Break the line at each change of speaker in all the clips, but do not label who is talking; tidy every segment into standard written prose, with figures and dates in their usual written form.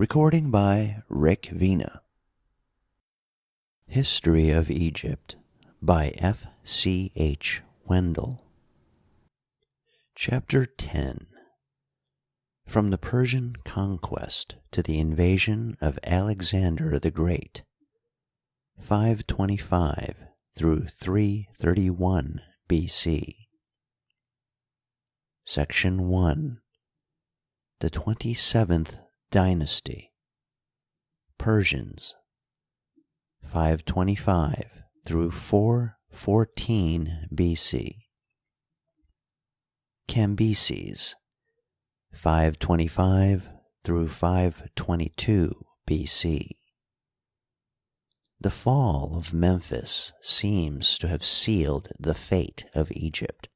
Recording by Rick Vina. History of Egypt by F. C. H. Wendell. Chapter 10. From the Persian conquest to the invasion of Alexander the Great, 525 through 331 BC. Section 1. The 27th Dynasty. Persians, 525 through 414 BC. Cambyses, 525 through 522 BC. The fall of Memphis seems to have sealed the fate of Egypt.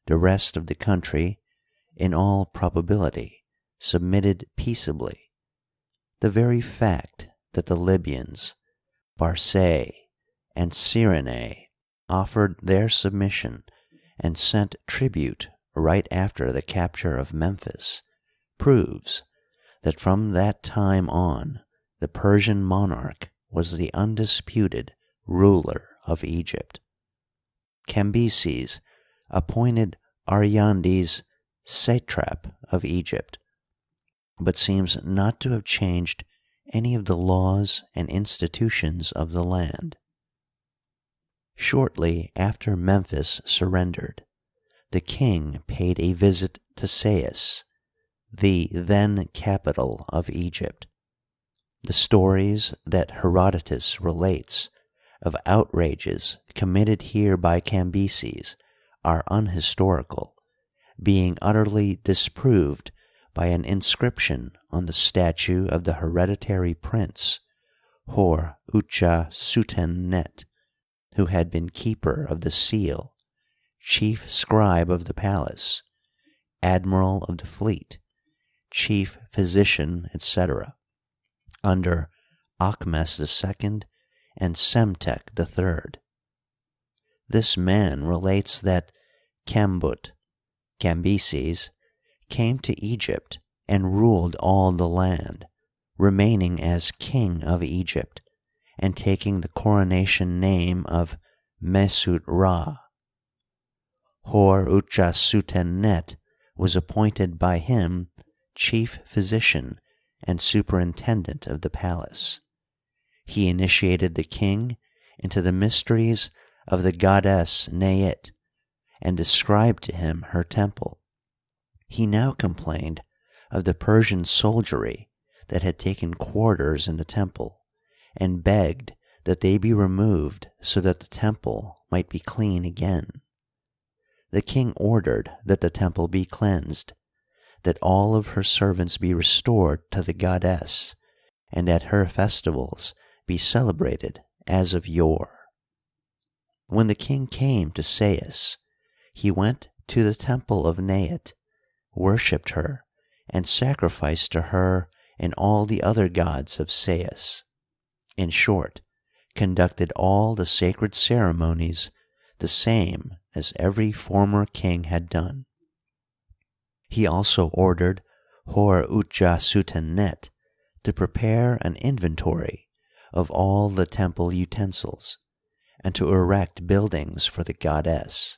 The rest of the country, in all probability, submitted peaceably. The very fact that the Libyans, Barcae, and Cyrene offered their submission and sent tribute right after the capture of Memphis proves that from that time on the Persian monarch was the undisputed ruler of Egypt. Cambyses appointed Aryandes satrap of Egypt, but seems not to have changed any of the laws and institutions of the land. Shortly after Memphis surrendered, the king paid a visit to Sais, the then capital of Egypt. The stories that Herodotus relates of outrages committed here by Cambyses are unhistorical, being utterly disproved by an inscription on the statue of the hereditary prince, Hor-Utja-Suten-Net, who had been keeper of the seal, chief scribe of the palace, admiral of the fleet, chief physician, etc., under Aahmes II and Psemtek III. This man relates that Cambyses, came to Egypt and ruled all the land, remaining as king of Egypt and taking the coronation name of Mesut-Ra. Hor-Utja-Suten-Net was appointed by him chief physician and superintendent of the palace. He initiated the king into the mysteries of the goddess Neit and described to him her temple. He now complained of the Persian soldiery that had taken quarters in the temple, and begged that they be removed so that the temple might be clean again. The king ordered that the temple be cleansed, that all of her servants be restored to the goddess, and that her festivals be celebrated as of yore. When the king came to Sais, he went to the temple of Neit, worshipped her, and sacrificed to her and all the other gods of Sais. In short, conducted all the sacred ceremonies the same as every former king had done. He also ordered Hor-Utja-Suten-Net to prepare an inventory of all the temple utensils, and to erect buildings for the goddess.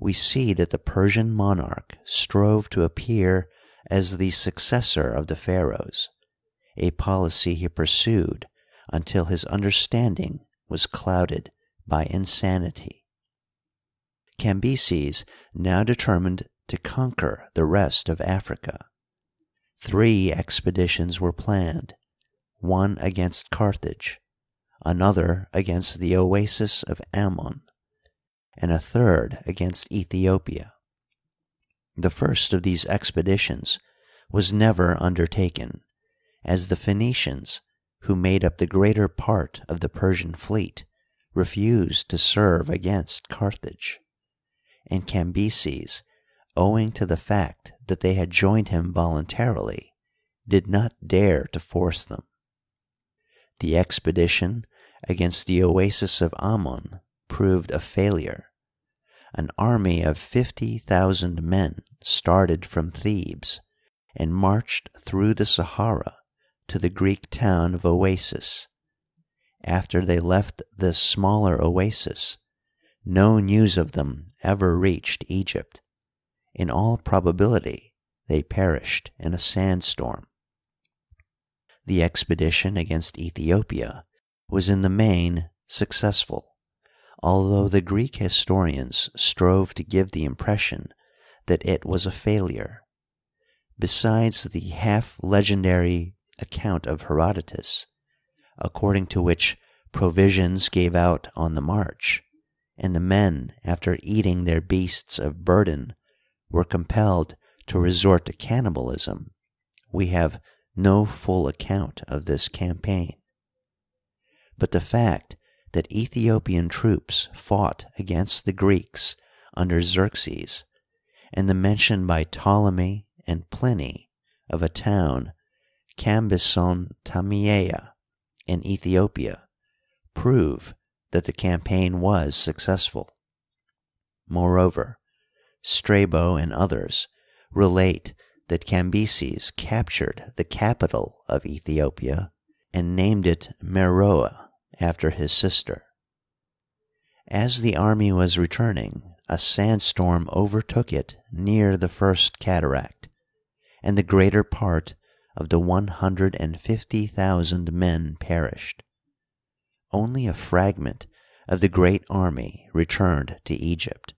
We see that the Persian monarch strove to appear as the successor of the pharaohs, a policy he pursued until his understanding was clouded by insanity. Cambyses now determined to conquer the rest of Africa. 3 expeditions were planned, one against Carthage, another against the oasis of Ammon, and a third against Ethiopia. The first of these expeditions was never undertaken, as the Phoenicians, who made up the greater part of the Persian fleet, refused to serve against Carthage, and Cambyses, owing to the fact that they had joined him voluntarily, did not dare to force them. The expedition against the oasis of Ammon proved a failure. An army of 50,000 men started from Thebes and marched through the Sahara to the Greek town of Oasis. After they left this smaller oasis, no news of them ever reached Egypt. In all probability, they perished in a sandstorm. The expedition against Ethiopia was in the main successful, although the Greek historians strove to give the impression that it was a failure. Besides the half-legendary account of Herodotus, according to which provisions gave out on the march, and the men, after eating their beasts of burden, were compelled to resort to cannibalism, we have no full account of this campaign. But the fact that Ethiopian troops fought against the Greeks under Xerxes, and the mention by Ptolemy and Pliny of a town, Cambison Tamiea, in Ethiopia, prove that the campaign was successful. Moreover, Strabo and others relate that Cambyses captured the capital of Ethiopia and named it Meroe after his sister. As the army was returning, a sandstorm overtook it near the first cataract, and the greater part of the 150,000 men perished. Only a fragment of the great army returned to Egypt.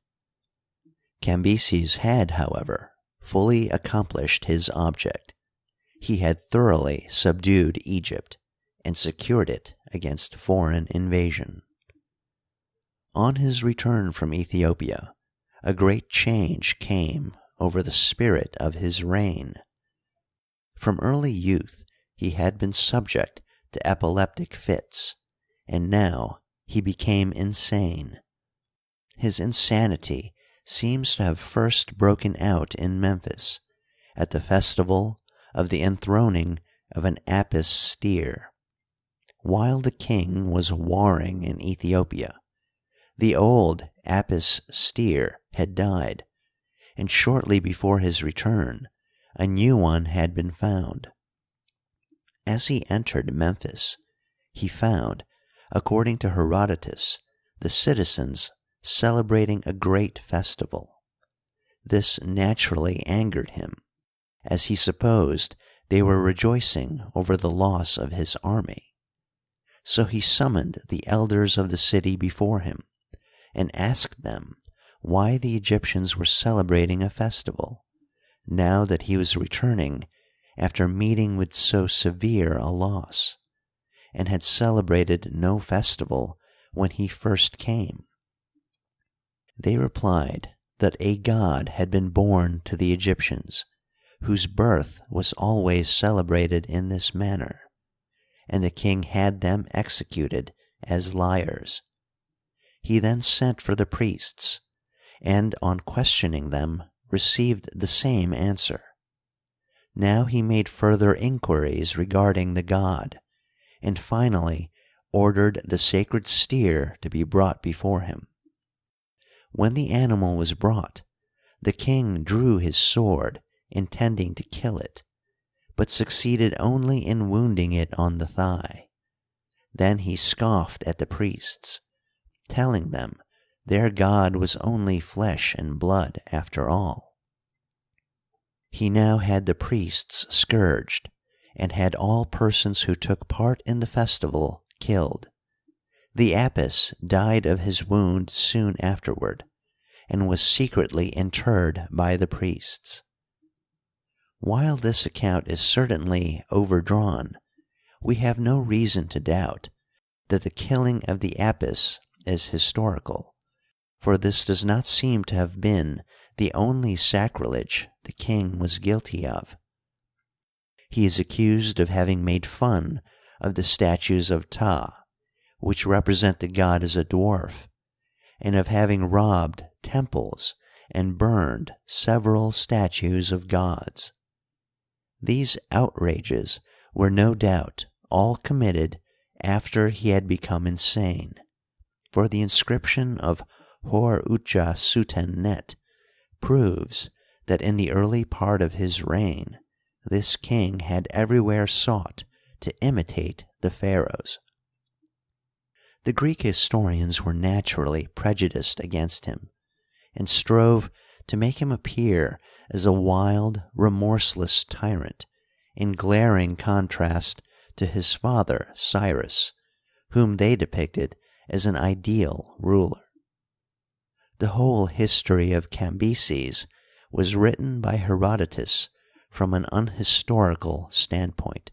Cambyses had, however, fully accomplished his object. He had thoroughly subdued Egypt and secured it against foreign invasion. On his return from Ethiopia, a great change came over the spirit of his reign. From early youth he had been subject to epileptic fits, and now he became insane. His insanity seems to have first broken out in Memphis at the festival of the enthroning of an Apis steer. While the king was warring in Ethiopia, the old Apis steer had died, and shortly before his return, a new one had been found. As he entered Memphis, he found, according to Herodotus, the citizens celebrating a great festival. This naturally angered him, as he supposed they were rejoicing over the loss of his army. So he summoned the elders of the city before him and asked them why the Egyptians were celebrating a festival, now that he was returning after meeting with so severe a loss, and had celebrated no festival when he first came. They replied that a god had been born to the Egyptians, whose birth was always celebrated in this manner, and the king had them executed as liars. He then sent for the priests, and on questioning them received the same answer. Now he made further inquiries regarding the god, and finally ordered the sacred steer to be brought before him. When the animal was brought, the king drew his sword, intending to kill it, but succeeded only in wounding it on the thigh. Then he scoffed at the priests, telling them their god was only flesh and blood after all. He now had the priests scourged, and had all persons who took part in the festival killed. The Apis died of his wound soon afterward, and was secretly interred by the priests. While this account is certainly overdrawn, we have no reason to doubt that the killing of the Apis is historical, for this does not seem to have been the only sacrilege the king was guilty of. He is accused of having made fun of the statues of Ptah, which represent the god as a dwarf, and of having robbed temples and burned several statues of gods. These outrages were no doubt all committed after he had become insane, for the inscription of Hor-Ucha Suten Net proves that in the early part of his reign this king had everywhere sought to imitate the pharaohs. The Greek historians were naturally prejudiced against him, and strove to make him appear as a wild, remorseless tyrant, in glaring contrast to his father Cyrus, whom they depicted as an ideal ruler. The whole history of Cambyses was written by Herodotus from an unhistorical standpoint.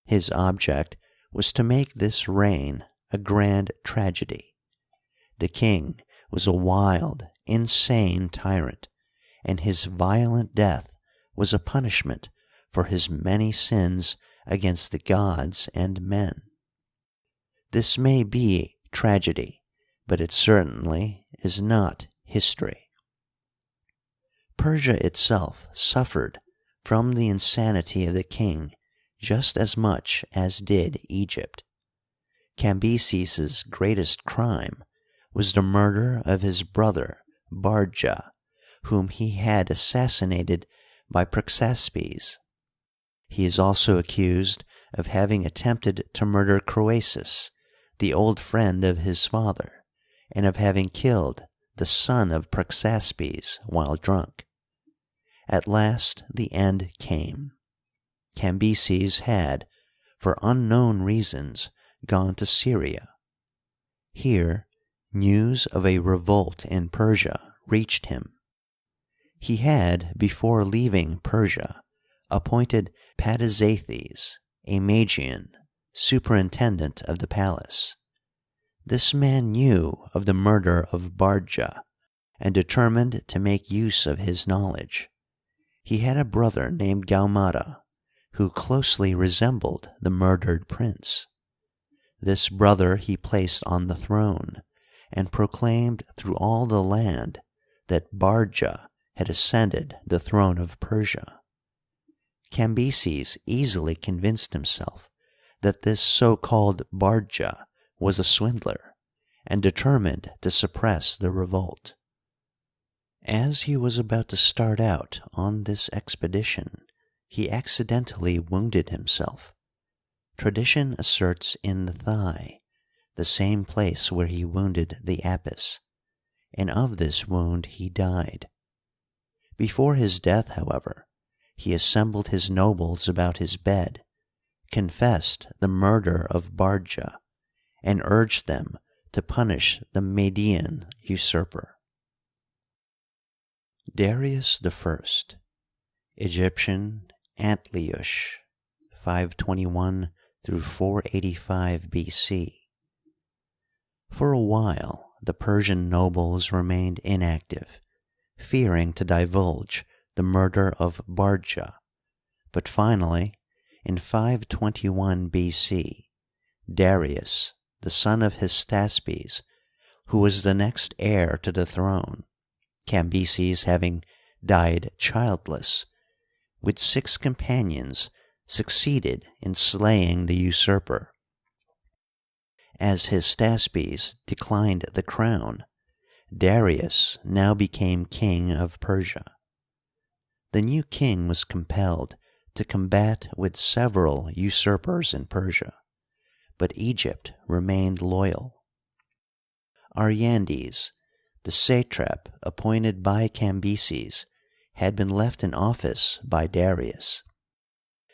His object was to make this reign a grand tragedy. The king was a wild, insane tyrant, and his violent death was a punishment for his many sins against the gods and men. This may be tragedy, but it certainly is not history. Persia itself suffered from the insanity of the king just as much as did Egypt. Cambyses's greatest crime was the murder of his brother Bardja, whom he had assassinated by Prexaspes. He is also accused of having attempted to murder Croesus, the old friend of his father, and of having killed the son of Prexaspes while drunk. At last the end came. Cambyses had, for unknown reasons, gone to Syria. Here news of a revolt in Persia reached him. He had, before leaving Persia, appointed Patizaethes, a Magian, superintendent of the palace. This man knew of the murder of Bardja, and determined to make use of his knowledge. He had a brother named Gaumata, who closely resembled the murdered prince. This brother he placed on the throne, and proclaimed through all the land that Bardja had ascended the throne of Persia. Cambyses easily convinced himself that this so-called Bardja was a swindler, and determined to suppress the revolt. As he was about to start out on this expedition, he accidentally wounded himself. Tradition asserts in the thigh, the same place where he wounded the Apis, and of this wound he died. Before his death, however, he assembled his nobles about his bed, confessed the murder of Bardja, and urged them to punish the Median usurper. Darius I, Egyptian Antliush, 521 through 485 BC. For a while, the Persian nobles remained inactive, fearing to divulge the murder of Bardja, but finally, in 521 BC, Darius, the son of Hystaspes, who was the next heir to the throne, Cambyses having died childless, with 6 companions succeeded in slaying the usurper. As Hystaspes declined the crown, Darius now became king of Persia. The new king was compelled to combat with several usurpers in Persia, but Egypt remained loyal. Aryandes, the satrap appointed by Cambyses, had been left in office by Darius.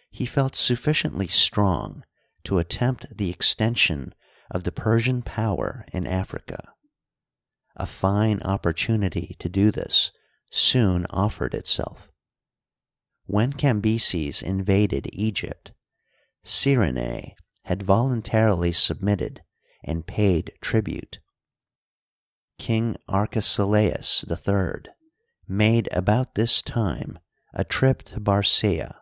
He felt sufficiently strong to attempt the extension of the Persian power in Africa. A fine opportunity to do this soon offered itself. When Cambyses invaded Egypt, Cyrene had voluntarily submitted and paid tribute. King Arkesilaus III made about this time a trip to Barcaea,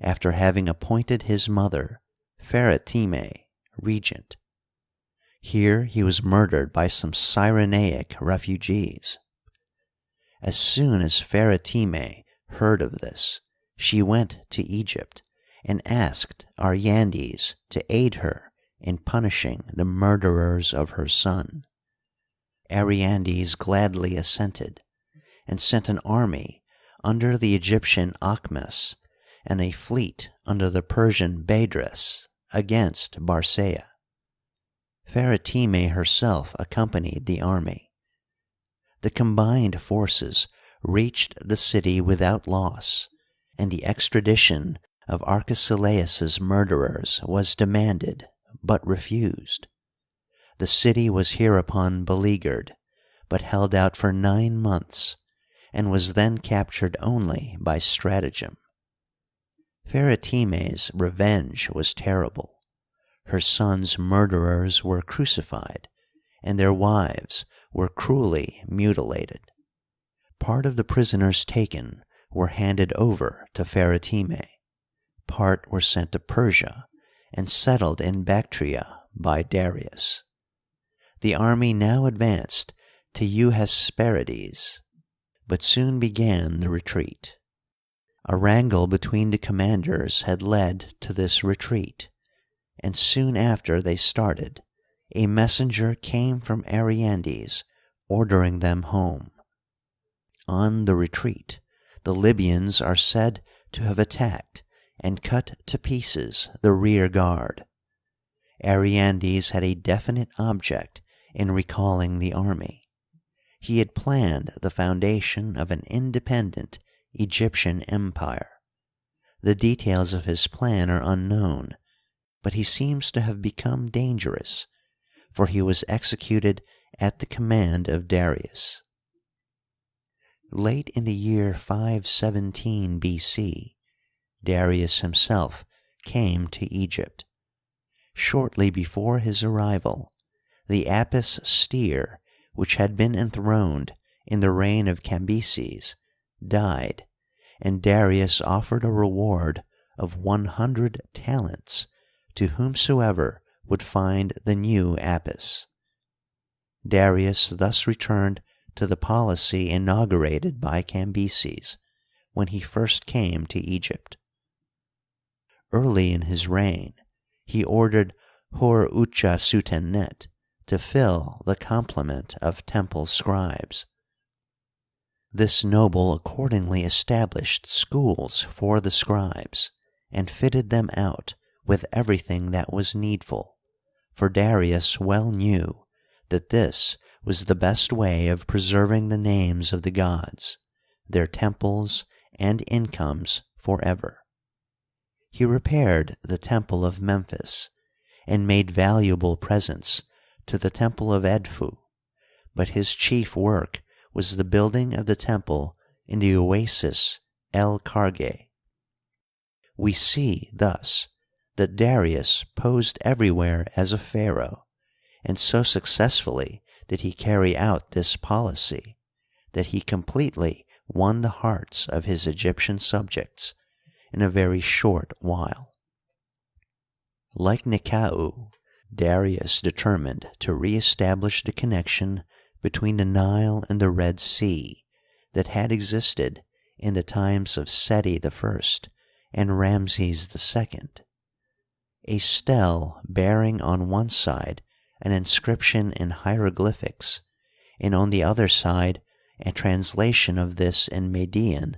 after having appointed his mother, Pheretime, regent. Here he was murdered by some Cyrenaic refugees. As soon as Pheretime heard of this, she went to Egypt and asked Aryandes to aid her in punishing the murderers of her son. Aryandes gladly assented, and sent an army under the Egyptian Aahmes and a fleet under the Persian Badres against Barcaea. Pheretime herself accompanied the army. The combined forces reached the city without loss, and the extradition of Arkesilaus's murderers was demanded, but refused. The city was hereupon beleaguered, but held out for 9 months, and was then captured only by stratagem. Pheretime's revenge was terrible. Her sons' murderers were crucified, and their wives were cruelly mutilated. Part of the prisoners taken were handed over to Pheretime, part were sent to Persia and settled in Bactria by Darius. The army now advanced to Euhesperides, but soon began the retreat. A wrangle between the commanders had led to this retreat, and soon after they started, a messenger came from Ariandes ordering them home. On the retreat, the Libyans are said to have attacked and cut to pieces the rear guard. Ariandes had a definite object in recalling the army. He had planned the foundation of an independent Egyptian empire. The details of his plan are unknown, but he seems to have become dangerous, for he was executed at the command of Darius. Late in the year 517 B.C., Darius himself came to Egypt. Shortly before his arrival, the Apis steer, which had been enthroned in the reign of Cambyses, died, and Darius offered a reward of 100 talents to whomsoever would find the new Apis. Darius thus returned to the policy inaugurated by Cambyses when he first came to Egypt. Early in his reign, he ordered Hor-Ucha-Sutennet to fill the complement of temple scribes. This noble accordingly established schools for the scribes and fitted them out with everything that was needful, for Darius well knew that this was the best way of preserving the names of the gods, their temples and incomes forever. He repaired the temple of Memphis and made valuable presents to the temple of Edfu, but his chief work was the building of the temple in the oasis El Karge. We see, thus, that Darius posed everywhere as a pharaoh, and so successfully did he carry out this policy that he completely won the hearts of his Egyptian subjects in a very short while. Like Nekau, Darius determined to reestablish the connection between the Nile and the Red Sea that had existed in the times of Seti I and Ramses II. A stele bearing on one side an inscription in hieroglyphics, and on the other side a translation of this in Median,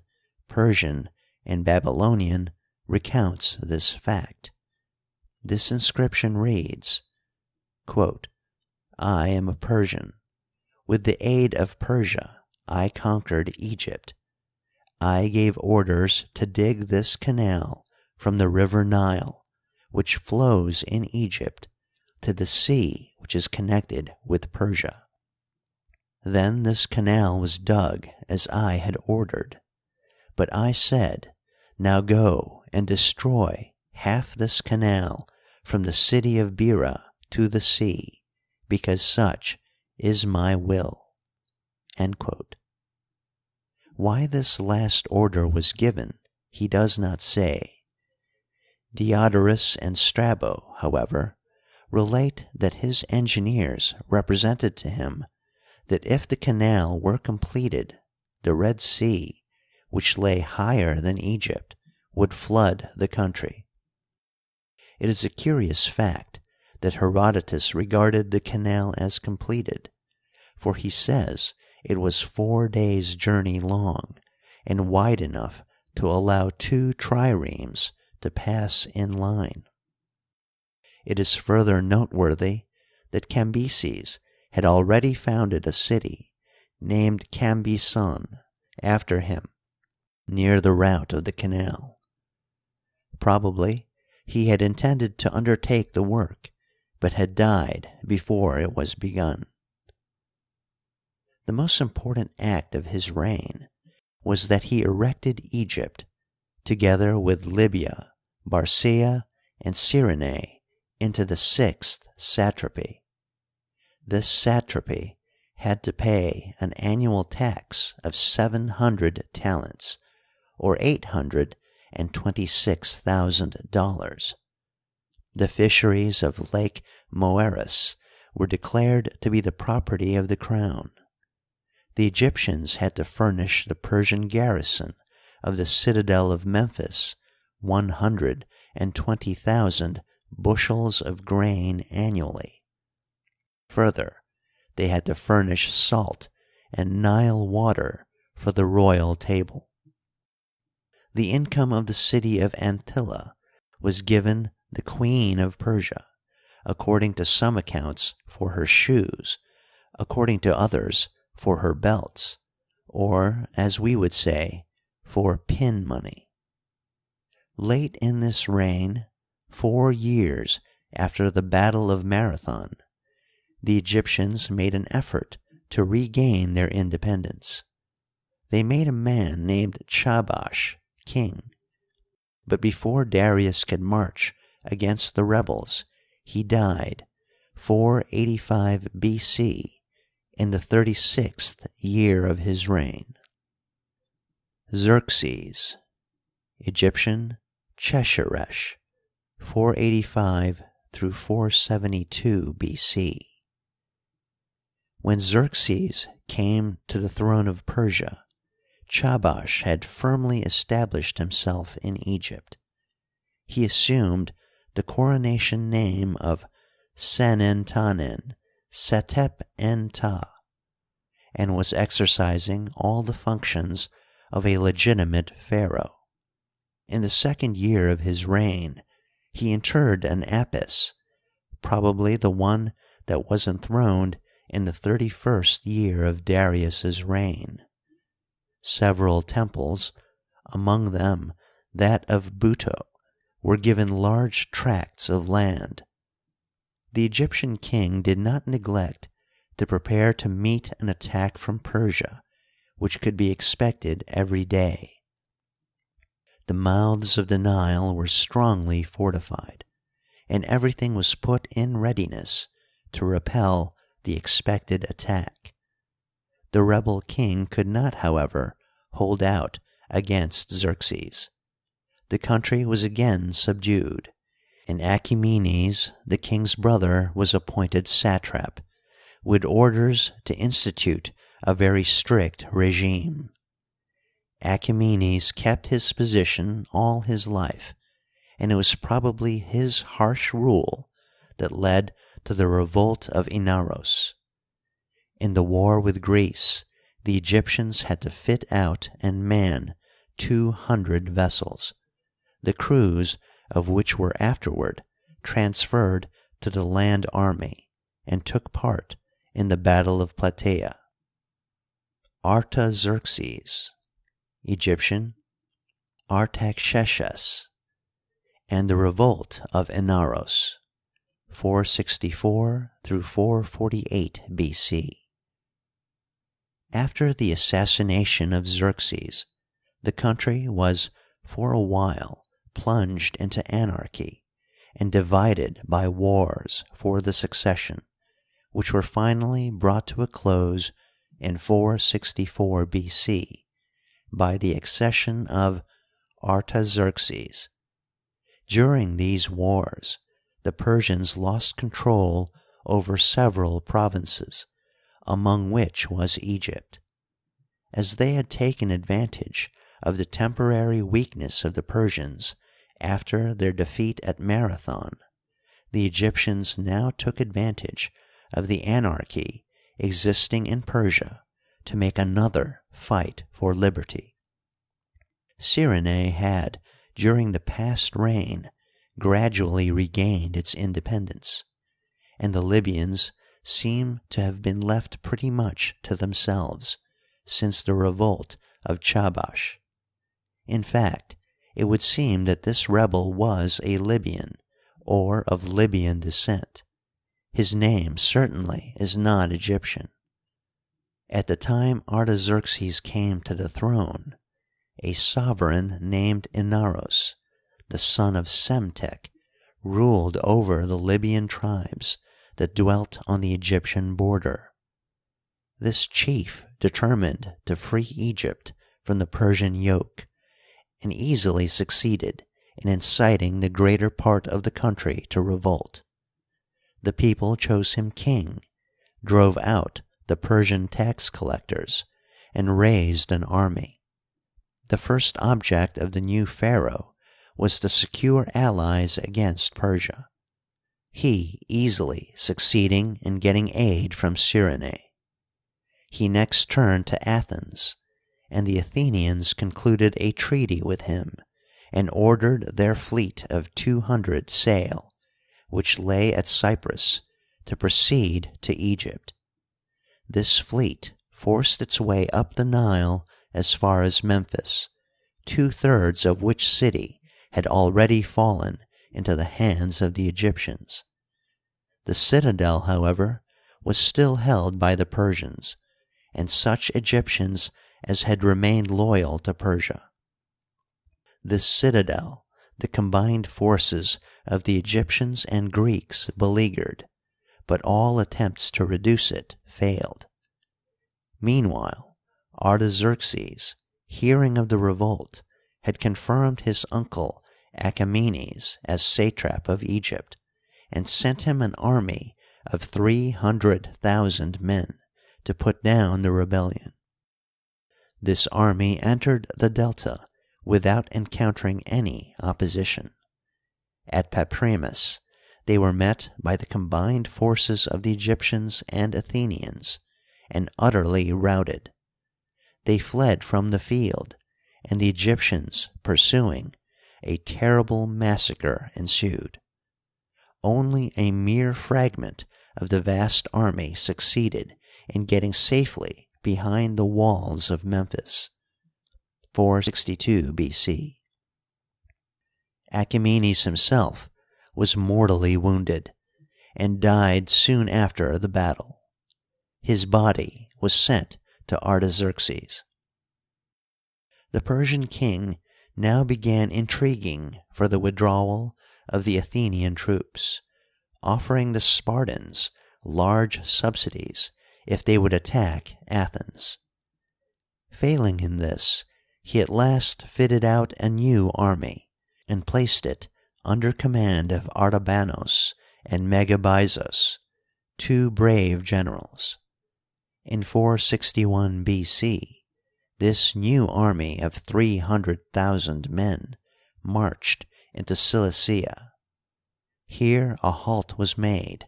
Persian, and Babylonian, recounts this fact. This inscription reads, quote, "I am a Persian. With the aid of Persia, I conquered Egypt. I gave orders to dig this canal from the river Nile, which flows in Egypt, to the sea which is connected with Persia. Then this canal was dug as I had ordered. But I said, Now go and destroy half this canal from the city of Bera to the sea, because such is my will." End quote. Why this last order was given, he does not say. Diodorus and Strabo, however, relate that his engineers represented to him that if the canal were completed, the Red Sea, which lay higher than Egypt, would flood the country. It is a curious fact that Herodotus regarded the canal as completed, for he says it was 4 days' journey long and wide enough to allow two triremes to pass in line. It is further noteworthy that Cambyses had already founded a city named Cambyson after him near the route of the canal. Probably he had intended to undertake the work, but had died before it was begun. The most important act of his reign was that he erected Egypt, together with Libya, Barcaea, and Cyrene, into the sixth satrapy. This satrapy had to pay an annual tax of 700 talents, or $826,000. The fisheries of Lake Moeris were declared to be the property of the crown. The Egyptians had to furnish the Persian garrison of the citadel of Memphis 120,000 bushels of grain annually. Further, they had to furnish salt and Nile water for the royal table. The income of the city of Antilla was given the Queen of Persia, according to some accounts for her shoes, according to others for her belts, or, as we would say, for pin money. Late in this reign, 4 years after the Battle of Marathon, the Egyptians made an effort to regain their independence. They made a man named Chabash king, but before Darius could march against the rebels, he died 485 BC, in the 36th year of his reign. Xerxes, Egyptian Cheshiresh, 485 through 472 BC. When Xerxes came to the throne of Persia, Chabash had firmly established himself in Egypt. He assumed the coronation name of Senentanen Setep-en-Ta, and was exercising all the functions of a legitimate pharaoh. In the second year of his reign, he interred an Apis, probably the one that was enthroned in the 31st year of Darius's reign. Several temples, among them that of Buto, were given large tracts of land. The Egyptian king did not neglect to prepare to meet an attack from Persia, which could be expected every day. The mouths of the Nile were strongly fortified, and everything was put in readiness to repel the expected attack. The rebel king could not, however, hold out against Xerxes. The country was again subdued, and Achaemenes, the king's brother, was appointed satrap, with orders to institute a very strict regime. Achaemenes kept his position all his life, and it was probably his harsh rule that led to the revolt of Inaros. In the war with Greece, the Egyptians had to fit out and man 200 vessels, the crews of which were afterward transferred to the land army and took part in the Battle of Plataea. Artaxerxes, Egyptian Artaxerxes, and the revolt of Inaros, 464 through 448 BC. After the assassination of Xerxes, the country was for a while plunged into anarchy and divided by wars for the succession, which were finally brought to a close in 464 BC by the accession of Artaxerxes. During these wars, the Persians lost control over several provinces, among which was Egypt. As they had taken advantage of the temporary weakness of the Persians after their defeat at Marathon, the Egyptians now took advantage of the anarchy existing in Persia to make another fight for liberty. Cyrene had, during the past reign, gradually regained its independence, and the Libyans seem to have been left pretty much to themselves since the revolt of Chabash. In fact, it would seem that this rebel was a Libyan, or of Libyan descent. His name certainly is not Egyptian. At the time Artaxerxes came to the throne, a sovereign named Inaros, the son of Semtek, ruled over the Libyan tribes that dwelt on the Egyptian border. This chief determined to free Egypt from the Persian yoke, and easily succeeded in inciting the greater part of the country to revolt. The people chose him king, drove out the Persian tax collectors, and raised an army. The first object of the new pharaoh was to secure allies against Persia, he easily succeeding in getting aid from Cyrene. He next turned to Athens, and the Athenians concluded a treaty with him and ordered their fleet of 200 sail, which lay at Cyprus, to proceed to Egypt. This fleet forced its way up the Nile as far as Memphis, 2/3 of which city had already fallen into the hands of the Egyptians. The citadel, however, was still held by the Persians and such Egyptians as had remained loyal to Persia. This citadel the combined forces of the Egyptians and Greeks beleaguered, but all attempts to reduce it failed. Meanwhile, Artaxerxes, hearing of the revolt, had confirmed his uncle Achaemenes as satrap of Egypt, and sent him an army of 300,000 men to put down the rebellion. This army entered the Delta without encountering any opposition. At Papremis, they were met by the combined forces of the Egyptians and Athenians, and utterly routed. They fled from the field, and the Egyptians, pursuing, a terrible massacre ensued. Only a mere fragment of the vast army succeeded in getting safely behind the walls of Memphis. 462 B.C. Achaemenes himself was mortally wounded, and died soon after the battle. His body was sent to Artaxerxes. The Persian king now began intriguing for the withdrawal of the Athenian troops, offering the Spartans large subsidies if they would attack Athens. Failing in this, he at last fitted out a new army and placed it under command of Artabanos and Megabyzos, 2 brave generals. In 461 B.C., this new army of 300,000 men marched into Cilicia. Here a halt was made,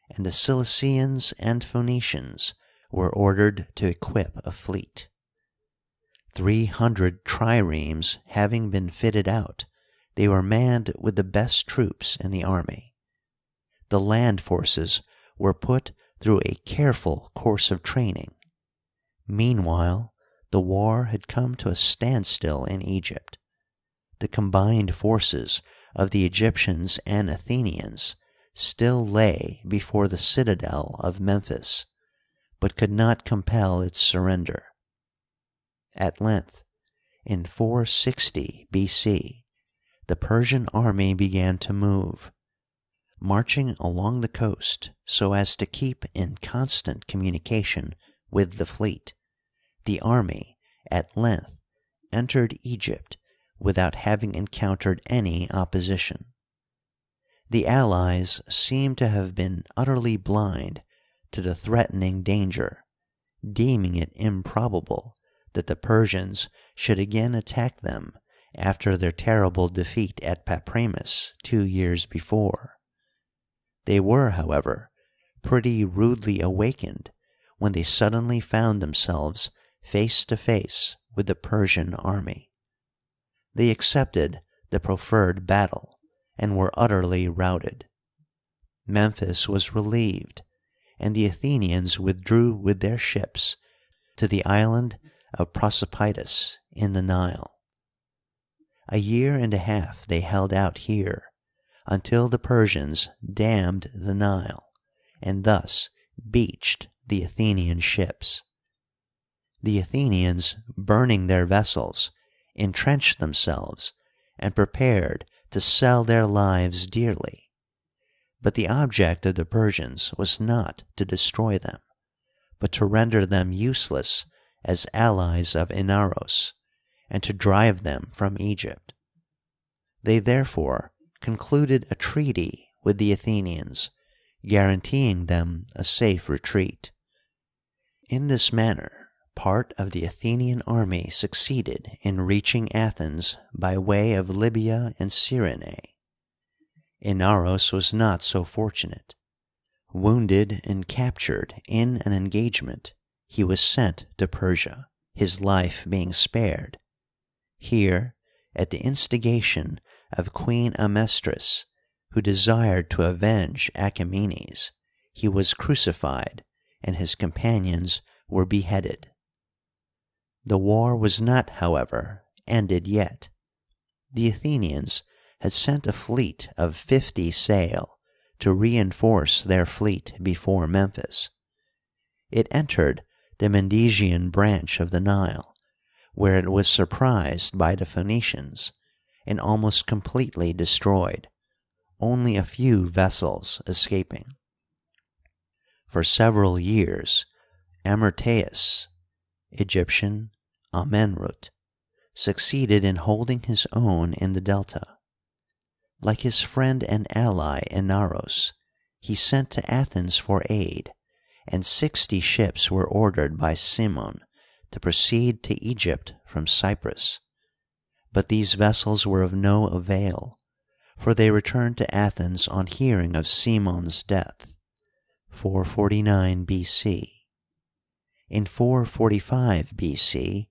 and the Cilicians and Phoenicians were ordered to equip a fleet. 300 triremes having been fitted out, they were manned with the best troops in the army. The land forces were put through a careful course of training. Meanwhile, the war had come to a standstill in Egypt. The combined forces of the Egyptians and Athenians still lay before the citadel of Memphis, but could not compel its surrender. At length, in 460 B.C., the Persian army began to move. Marching along the coast so as to keep in constant communication with the fleet, the army at length entered Egypt without having encountered any opposition. The allies seem to have been utterly blind to the threatening danger, deeming it improbable that the Persians should again attack them after their terrible defeat at Papremis 2 years before. They were, however, pretty rudely awakened when they suddenly found themselves face to face with the Persian army. they accepted the proffered battle and were utterly routed. Memphis was relieved, and the Athenians withdrew with their ships to the island of Prosopitis in the Nile. A year and a half they held out here, until the Persians dammed the Nile, and thus beached the Athenian ships. The Athenians, burning their vessels, entrenched themselves and prepared to sell their lives dearly. But the object of the Persians was not to destroy them, but to render them useless as allies of Inaros, and to drive them from Egypt. They therefore concluded a treaty with the Athenians, guaranteeing them a safe retreat. In this manner, part of the Athenian army succeeded in reaching Athens by way of Libya and Cyrene. Inaros was not so fortunate. Wounded and captured in an engagement, he was sent to Persia, his life being spared. Here, at the instigation of Queen Amestris, who desired to avenge Achaemenes, he was crucified, and his companions were beheaded. The war was not, however, ended yet. The Athenians had sent a fleet of 50 sail to reinforce their fleet before Memphis. It entered the Mendesian branch of the Nile, where it was surprised by the Phoenicians and almost completely destroyed, only a few vessels escaping. For several years, Amyrtaeus, Egyptian Amenrut, succeeded in holding his own in the Delta. Like his friend and ally Inaros, he sent to Athens for aid, and 60 ships were ordered by Cimon to proceed to Egypt from Cyprus. But these vessels were of no avail, for they returned to Athens on hearing of Simon's death, 449 B.C. In 445 B.C.,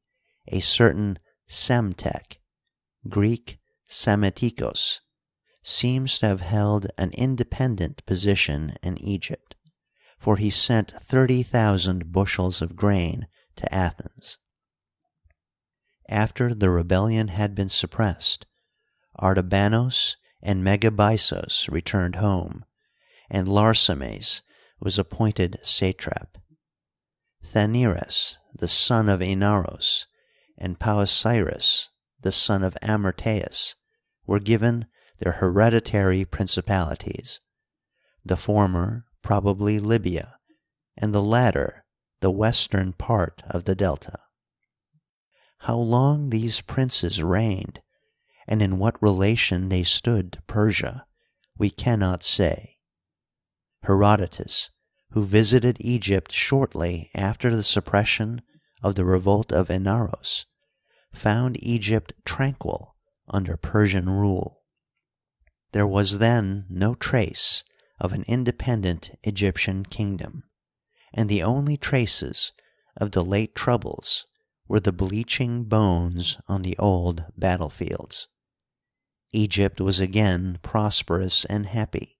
a certain Psemtek, Greek Psametikos, seems to have held an independent position in Egypt, for he sent 30,000 bushels of grain to Athens. After the rebellion had been suppressed, Artabanos and Megabyzos returned home, and Larsames was appointed satrap. Thanires, the son of Inaros, and Pausiris, the son of Amyrtaeus, were given their hereditary principalities, the former probably Libya, and the latter the western part of the Delta. How long these princes reigned, and in what relation they stood to Persia, we cannot say. Herodotus, who visited Egypt shortly after the suppression of the revolt of Inaros, found Egypt tranquil under Persian rule. There was then no trace of an independent Egyptian kingdom, and the only traces of the late troubles were the bleaching bones on the old battlefields. Egypt was again prosperous and happy,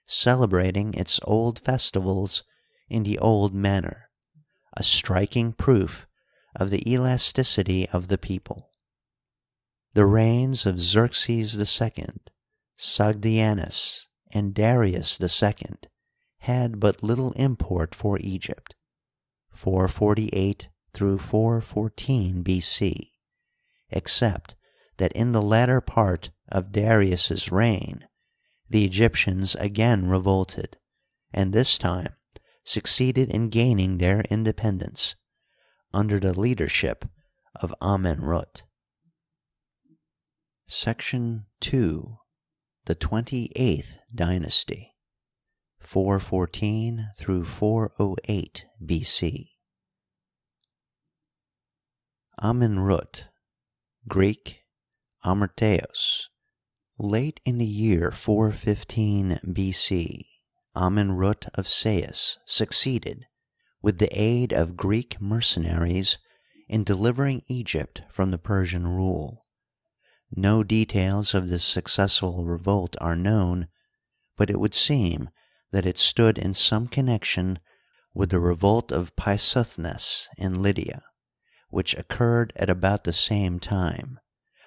celebrating its old festivals in the old manner, a striking proof of the elasticity of the people. The reigns of Xerxes II, Sogdianus, and Darius II had but little import for Egypt, 448 through 414 B.C., except that in the latter part of Darius's reign the Egyptians again revolted, and this time succeeded in gaining their independence under the leadership of Amenrut. Section 2. The 28th Dynasty, 414 through 408 B.C. Amenrut, Greek Amyrtaeus. Late in the year 415 B.C., Amenrut of Sais succeeded, with the aid of Greek mercenaries, in delivering Egypt from the Persian rule. No details of this successful revolt are known, but it would seem that it stood in some connection with the revolt of Paissuthnes in Lydia, which occurred at about the same time,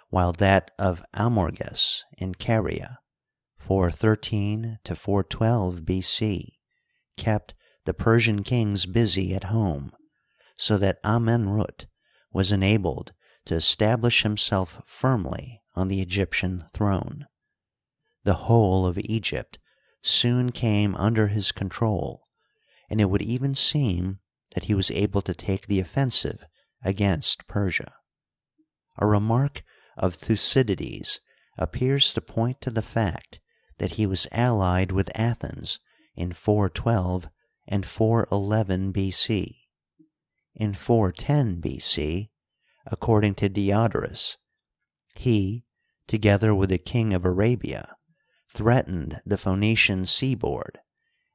while that of Amorges in Caria, 413 to 412 B.C., kept the Persian kings busy at home, so that Amenrut was enabled to establish himself firmly on the Egyptian throne. The whole of Egypt soon came under his control, and it would even seem that he was able to take the offensive against Persia. A remark of Thucydides appears to point to the fact that he was allied with Athens in 412 and 411 B.C. In 410 B.C., according to Diodorus, he, together with the king of Arabia, threatened the Phoenician seaboard,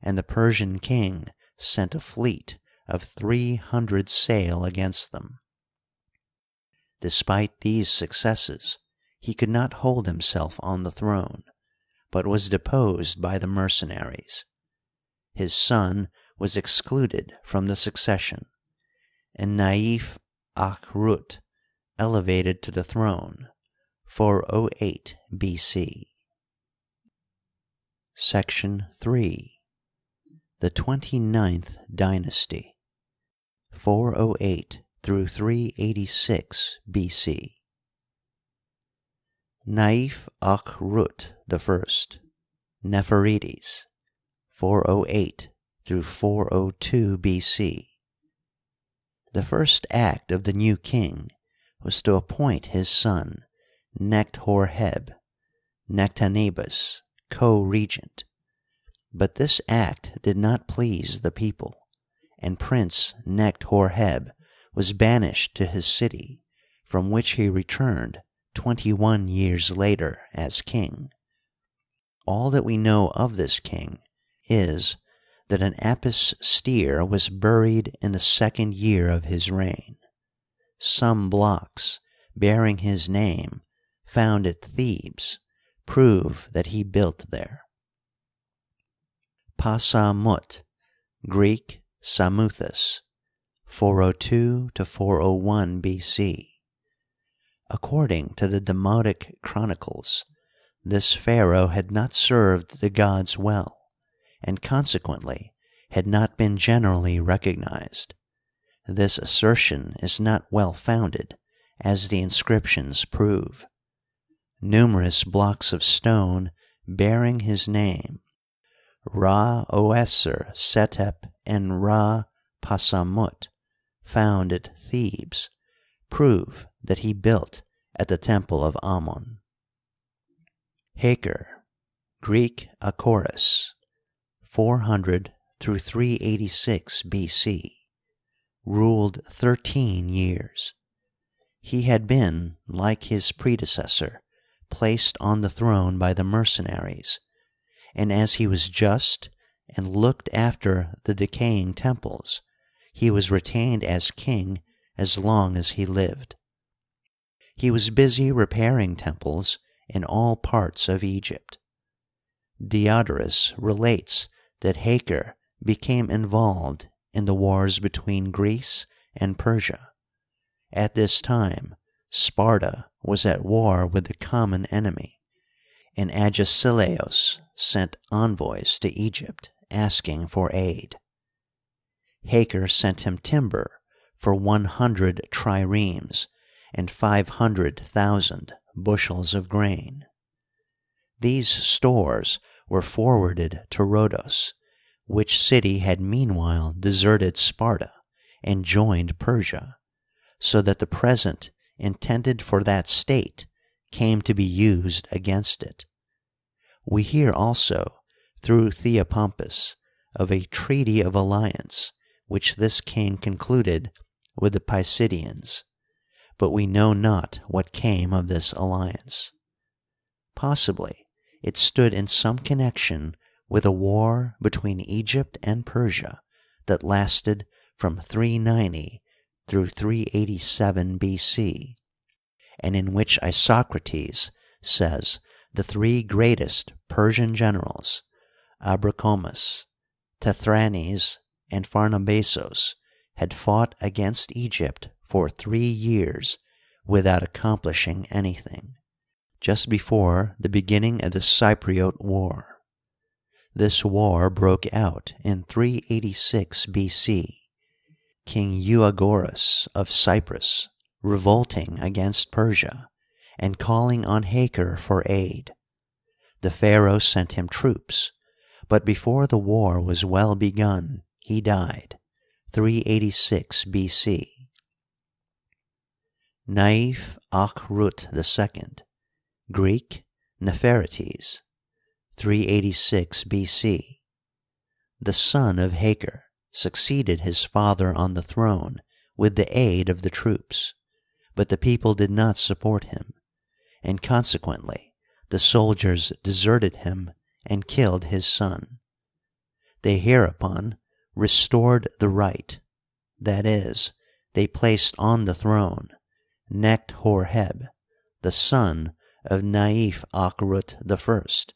and the Persian king sent a fleet of 300 sail against them. Despite these successes, he could not hold himself on the throne, but was deposed by the mercenaries. His son was excluded from the succession, and Naif Akhrut elevated to the throne, 408 B.C. Section 3. The 29th Dynasty, 408 through 386 B.C. Naif Akhrut I, Nepherites, 408 through 402 B.C. The first act of the new king was to appoint his son Necht-Hor-heb, Nectanebus, co-regent. But this act did not please the people, and Prince Necht-Hor-heb was banished to his city, from which he returned 21 years later as king. All that we know of this king is that an Apis steer was buried in the second year of his reign. Some blocks bearing his name found at Thebes prove that he built there. Pasamut, Greek Samuthus, 402 to 401 B.C. According to the Demotic Chronicles, this pharaoh had not served the gods well, and consequently had not been generally recognized. This assertion is not well founded, as the inscriptions prove. Numerous blocks of stone bearing his name, Ra-Oeser Setep and Ra-Pasamut, found at Thebes, prove that he built at the temple of Ammon. Haker, Greek Achoris, 400 through 386 B.C., ruled 13 years. He had been, like his predecessor, placed on the throne by the mercenaries, and as he was just and looked after the decaying temples, he was retained as king as long as he lived. He was busy repairing temples in all parts of Egypt. Diodorus relates that Haker became involved in the wars between Greece and Persia. At this time, Sparta was at war with the common enemy, and Agesilaos sent envoys to Egypt asking for aid. Haker sent him timber for 100 triremes and 500,000 bushels of grain. These stores were forwarded to Rhodos, which city had meanwhile deserted Sparta and joined Persia, so that the present intended for that state came to be used against it. We hear also, through Theopompus, of a treaty of alliance which this king concluded with the Pisidians, but we know not what came of this alliance. Possibly it stood in some connection with a war between Egypt and Persia that lasted from 390 through 387 B.C., and in which Isocrates says the three greatest Persian generals, Abracomas, Tethranes, and Pharnabasos, had fought against Egypt for 3 years without accomplishing anything, just before the beginning of the Cypriote War. This war broke out in 386 B.C., King Euagoras of Cyprus revolting against Persia and calling on Haker for aid. The pharaoh sent him troops, but before the war was well begun, he died, 386 B.C. Naif Akhrut II, Greek, Neferetes, 386 B.C. The son of Haker succeeded his father on the throne with the aid of the troops, but the people did not support him, and consequently the soldiers deserted him and killed his son. They hereupon restored the right, that is, they placed on the throne Necht-Hor-heb, the son of Naif Akhrut I,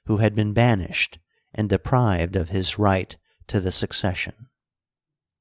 who had been banished and deprived of his right to the succession.